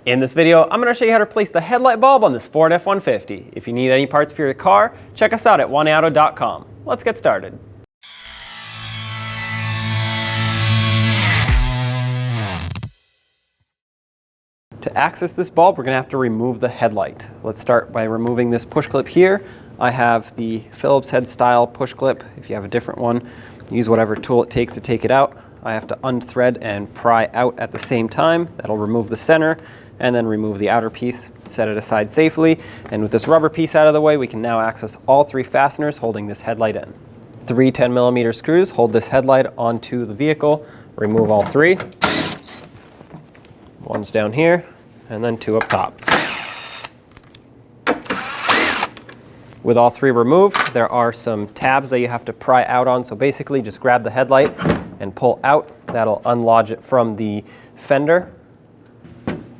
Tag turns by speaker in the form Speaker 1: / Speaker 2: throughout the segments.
Speaker 1: In this video, I'm going to show you how to replace the headlight bulb on this Ford F-150. If you need any parts for your car, check us out at oneauto.com. Let's get started. To access this bulb, we're going to have to remove the headlight. Let's start by removing this push clip here. I have the Phillips head style push clip. If you have a different one, use whatever tool it takes to take it out. I have to unthread and pry out at the same time. That'll remove the center and then remove the outer piece, set it aside safely. And with this rubber piece out of the way, we can now access all three fasteners holding this headlight in. Three 10mm screws hold this headlight onto the vehicle. Remove all three. One's down here and then two up top. With all three removed, there are some tabs that you have to pry out on. So basically just grab the headlight and pull out. That'll unlodge it from the fender.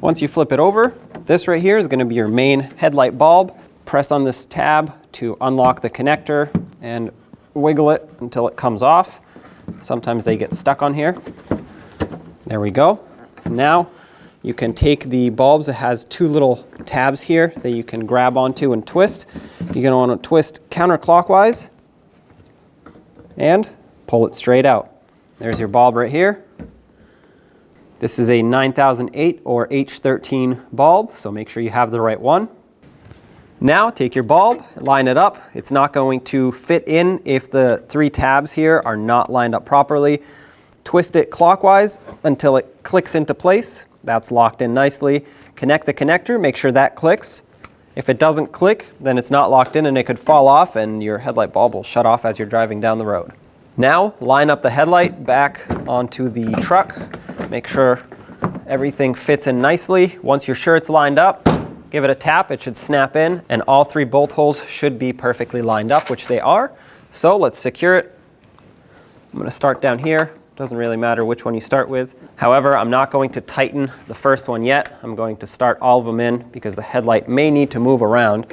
Speaker 1: Once you flip it over, this right here is going to be your main headlight bulb. Press on this tab to unlock the connector and wiggle it until it comes off. Sometimes they get stuck on here. There we go. Now you can take the bulbs. It has two little tabs here that you can grab onto and twist. You're going to want to twist counterclockwise and pull it straight out. There's your bulb right here. This is a 9008 or H13 bulb, so make sure you have the right one. Now take your bulb, line it up. It's not going to fit in if the three tabs here are not lined up properly. Twist it clockwise until it clicks into place. That's locked in nicely. Connect the connector, make sure that clicks. If it doesn't click, then it's not locked in and it could fall off and your headlight bulb will shut off as you're driving down the road. Now line up the headlight back onto the truck. Make sure everything fits in nicely. Once you're sure it's lined up, give it a tap. It should snap in and all three bolt holes should be perfectly lined up, which they are. So let's secure it. I'm going to start down here. Doesn't really matter which one you start with. However, I'm not going to tighten the first one yet. I'm going to start all of them in because the headlight may need to move around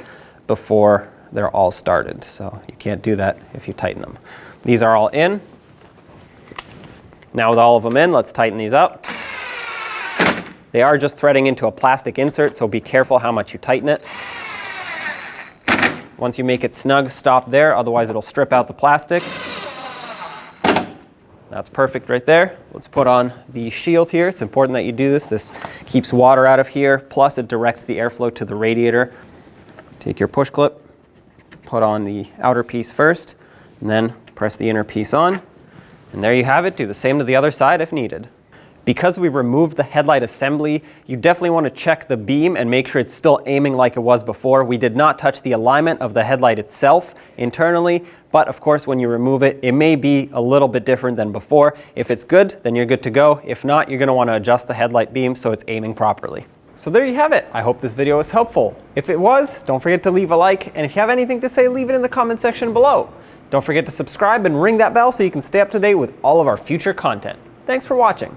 Speaker 1: before they're all started. So you can't do that if you tighten them. These are all in. Now with all of them in, let's tighten these up. They are just threading into a plastic insert, so be careful how much you tighten it. Once you make it snug, stop there, otherwise it'll strip out the plastic. That's perfect right there. Let's put on the shield here. It's important that you do this. This keeps water out of here, plus it directs the airflow to the radiator. Take your push clip, put on the outer piece first, and then press the inner piece on. And there you have it. Do the same to the other side if needed. Because we removed the headlight assembly, you definitely want to check the beam and make sure it's still aiming like it was before. We did not touch the alignment of the headlight itself internally, but of course when you remove it, it may be a little bit different than before. If it's good, then you're good to go. If not, you're going to want to adjust the headlight beam so it's aiming properly. So there you have it. I hope this video was helpful. If it was, don't forget to leave a like, and if you have anything to say, leave it in the comment section below. Don't forget to subscribe and ring that bell so you can stay up to date with all of our future content. Thanks for watching.